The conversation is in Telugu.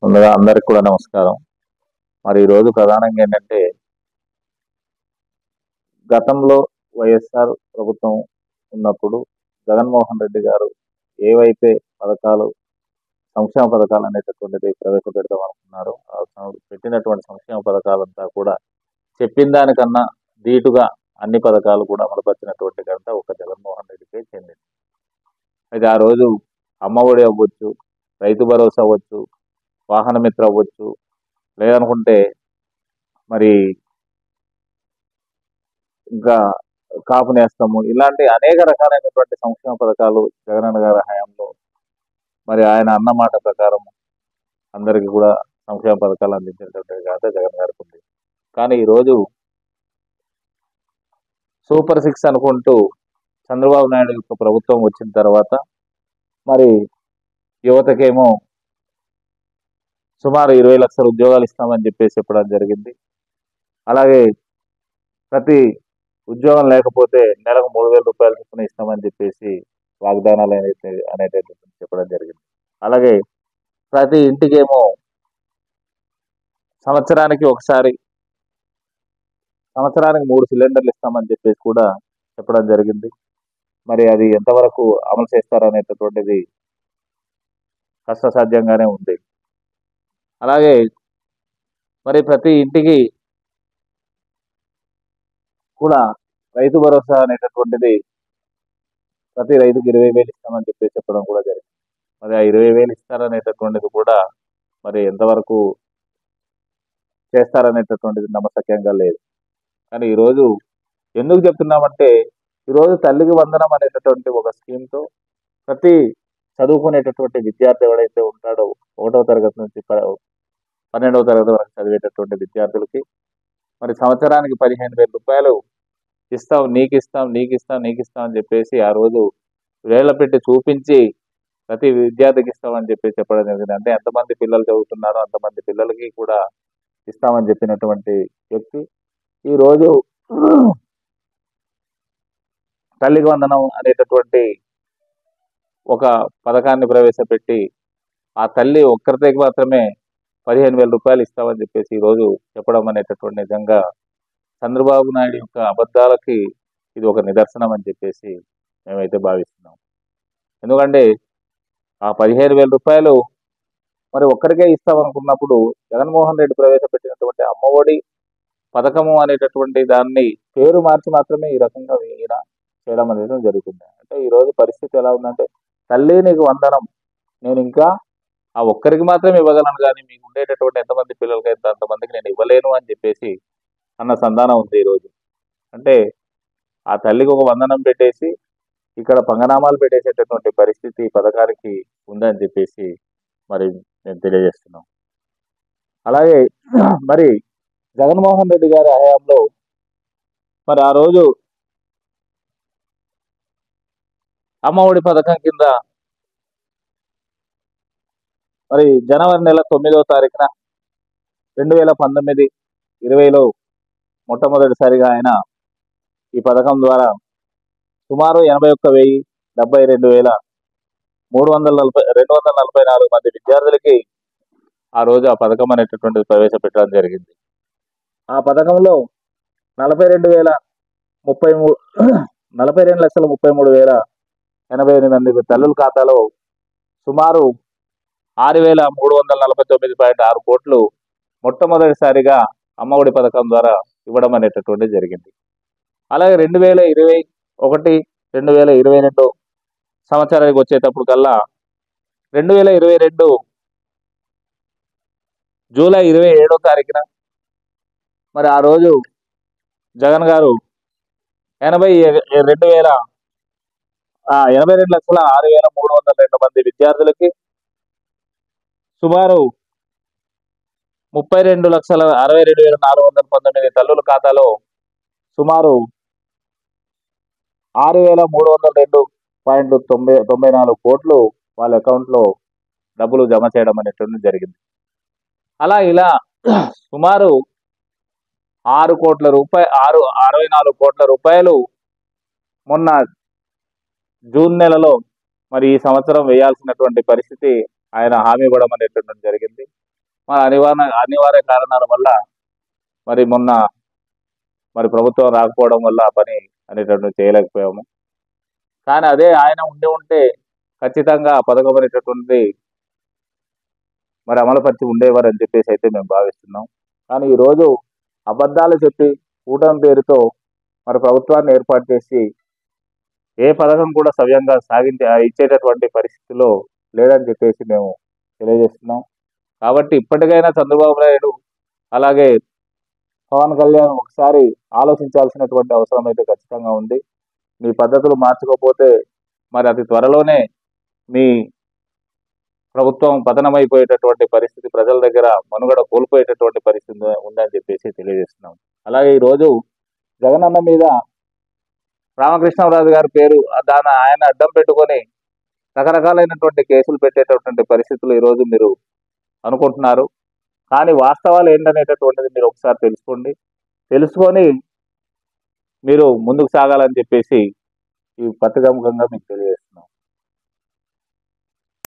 ముందుగా అందరికి కూడా నమస్కారం. మరి ఈరోజు ప్రధానంగా ఏంటంటే గతంలో వైఎస్ఆర్ ప్రభుత్వం ఉన్నప్పుడు జగన్మోహన్ రెడ్డి గారు ఏవైతే పథకాలు సంక్షేమ పథకాలు అనేటటువంటిది ప్రవేశపెడదాం అనుకున్నారో పెట్టినటువంటి సంక్షేమ పథకాలంతా కూడా చెప్పిన దానికన్నా ధీటుగా అన్ని పథకాలు కూడా అమలుపరిచినటువంటి ఘనత ఒక జగన్మోహన్ రెడ్డికే చెందింది. అయితే ఆ రోజు అమ్మఒడి అవ్వచ్చు, రైతు భరోసా అవ్వచ్చు, వాహన మిత్ర అవ్వచ్చు, లేదనుకుంటే మరి ఇంకా కాపు నేస్తము, ఇలాంటి అనేక రకాలైనటువంటి సంక్షేమ పథకాలు జగనన్న గారి హయాంలో మరి ఆయన అన్నమాట ప్రకారం అందరికీ కూడా సంక్షేమ పథకాలు అందించినటువంటి ఘనత జగన్ గారికి ఉంది. కానీ ఈరోజు సూపర్ 6 అనుకుంటూ చంద్రబాబు నాయుడు యొక్క ప్రభుత్వం వచ్చిన తర్వాత మరి యువతకేమో సుమారు 20 లక్షల ఉద్యోగాలు ఇస్తామని చెప్పేసి చెప్పడం జరిగింది. అలాగే ప్రతి ఉద్యోగం లేకపోతే నెలకు 3,000 రూపాయలు చొప్పున ఇస్తామని చెప్పేసి వాగ్దానాలు అనేటటువంటి చెప్పడం జరిగింది. అలాగే ప్రతి ఇంటికేమో సంవత్సరానికి 3 సిలిండర్లు ఇస్తామని చెప్పేసి కూడా చెప్పడం జరిగింది. మరి అది ఎంతవరకు అమలు చేస్తారనేటటువంటిది కష్టసాధ్యంగానే ఉంది. అలాగే మరి ప్రతి ఇంటికి కూడా రైతు భరోసా అనేటటువంటిది ప్రతి రైతుకి 20,000 ఇస్తామని చెప్పేసి చెప్పడం కూడా జరిగింది. మరి ఆ 20,000 ఇస్తారనేటటువంటిది కూడా మరి ఎంతవరకు చేస్తారనేటటువంటిది నమ్మశక్యంగా లేదు. కానీ ఈరోజు ఎందుకు చెప్తున్నామంటే ఈరోజు తల్లికి వందనం అనేటటువంటి ఒక స్కీమ్తో ప్రతి చదువుకునేటటువంటి విద్యార్థి ఎవడైతే ఉంటాడో 1వ తరగతి నుంచి 12వ తరగతి వరకు చదివేటటువంటి విద్యార్థులకి మరి సంవత్సరానికి 15,000 రూపాయలు ఇస్తాం, నీకు ఇస్తాం అని చెప్పేసి ఆ రోజు వేళ్ల పెట్టి చూపించి ప్రతి విద్యార్థికి ఇస్తామని చెప్పేసి చెప్పడం జరిగింది. అంటే ఎంతమంది పిల్లలు చదువుతున్నారో అంతమంది పిల్లలకి కూడా ఇస్తామని చెప్పినటువంటి వ్యక్తి ఈరోజు తల్లికి వందనం అనేటటువంటి ఒక పథకాన్ని ప్రవేశపెట్టి ఆ తల్లి ఒక్కరితేకి మాత్రమే 15,000 రూపాయలు ఇస్తామని చెప్పేసి ఈరోజు చెప్పడం అనేటటువంటి నిజంగా చంద్రబాబు నాయుడు యొక్క అబద్ధాలకి ఇది ఒక నిదర్శనం అని చెప్పేసి మేమైతే భావిస్తున్నాం. ఎందుకంటే ఆ 15,000 రూపాయలు మరి ఒక్కరికే ఇస్తామనుకున్నప్పుడు జగన్మోహన్ రెడ్డి ప్రవేశపెట్టినటువంటి అమ్మఒడి పథకము అనేటటువంటి దాన్ని పేరు మార్చి మాత్రమే ఈ రకంగా ఈయన చేయడం అనేది జరుగుతుంది. అంటే ఈరోజు పరిస్థితి ఎలా ఉందంటే తల్లి నీకు వందనం, నేను ఇంకా ఆ ఒక్కరికి మాత్రమే ఇవ్వగలను, కానీ మీకు ఉండేటటువంటి ఎంతమంది పిల్లలకి అంతమందికి నేను ఇవ్వలేను అని చెప్పేసి అన్న సంధానం ఉంది ఈరోజు. అంటే ఆ తల్లికి ఒక వందనం పెట్టేసి ఇక్కడ పంగనామాలు పెట్టేసేటటువంటి పరిస్థితి పథకానికి ఉందని చెప్పేసి మరి నేను తెలియజేస్తున్నాం. అలాగే మరి జగన్మోహన్ రెడ్డి గారి హయాంలో మరి ఆ రోజు అమ్మఒడి పథకం కింద మరి జనవరి నెల 9వ తారీఖున 2019-20లో మొట్టమొదటిసారిగా ఆయన ఈ పథకం ద్వారా సుమారు 81,72,244 మంది విద్యార్థులకి ఆ రోజు ఆ పథకం అనేటటువంటిది ప్రవేశపెట్టడం జరిగింది. ఆ పథకంలో 42,33,088 మంది తల్లుల ఖాతాలో సుమారు 6,349.6 కోట్లు మొట్టమొదటిసారిగా అమ్మఒడి పథకం ద్వారా ఇవ్వడం అనేటటువంటిది జరిగింది. అలాగే 2021-2022 సంవత్సరానికి వచ్చేటప్పుడు కల్లా 2022 జూలై 27వ తారీఖున మరి ఆ రోజు జగన్ గారు 82,6,302 మంది విద్యార్థులకి సుమారు 32,62,419 తల్లుల ఖాతాలో సుమారు 6,302.94 కోట్లు వాళ్ళ అకౌంట్లో డబ్బులు జమ చేయడం అనేటువంటి జరిగింది. అలా ఇలా సుమారు 64 కోట్ల రూపాయలు మొన్న జూన్ నెలలో మరి ఈ సంవత్సరం వేయాల్సినటువంటి పరిస్థితి ఆయన హామీ ఇవ్వడం అనేటువంటి జరిగింది. మరి అనివార్య కారణాల వల్ల మరి మొన్న మరి ప్రభుత్వం రాకపోవడం వల్ల ఆ పని అనేటటువంటి చేయలేకపోయాము. కానీ అదే ఆయన ఉంటే ఖచ్చితంగా ఆ పథకం అనేటటువంటిది మరి అమలుపరిచి ఉండేవారు అని చెప్పేసి అయితే మేము భావిస్తున్నాం. కానీ ఈరోజు అబద్ధాలు చెప్పి కూటమి పేరుతో మరి ప్రభుత్వాన్ని ఏర్పాటు చేసి ఏ పథకం కూడా సవ్యంగా ఇచ్చేటటువంటి పరిస్థితిలో లేదని చెప్పేసి మేము తెలియజేస్తున్నాం. కాబట్టి ఇప్పటికైనా చంద్రబాబు నాయుడు అలాగే పవన్ కళ్యాణ్ ఒకసారి ఆలోచించాల్సినటువంటి అవసరం అయితే ఖచ్చితంగా ఉంది. మీ పద్ధతులు మార్చుకోకపోతే మరి అతి త్వరలోనే మీ ప్రభుత్వం పతనమైపోయేటటువంటి పరిస్థితి, ప్రజల దగ్గర మనుగడ కోల్పోయేటటువంటి పరిస్థితి ఉందని చెప్పేసి తెలియజేస్తున్నాం. అలాగే ఈరోజు జగనన్న మీద రామకృష్ణరాజు గారి పేరు ఆయన అడ్డం పెట్టుకొని రకరకాలైనటువంటి కేసులు పెట్టేటటువంటి పరిస్థితులు ఈరోజు మీరు అనుకుంటున్నారు. కానీ వాస్తవాలు ఏంటనేటటువంటిది మీరు ఒకసారి తెలుసుకొని మీరు ముందుకు సాగాలని చెప్పేసి ఈ పత్రికాముఖంగా మీకు తెలియజేస్తున్నాం.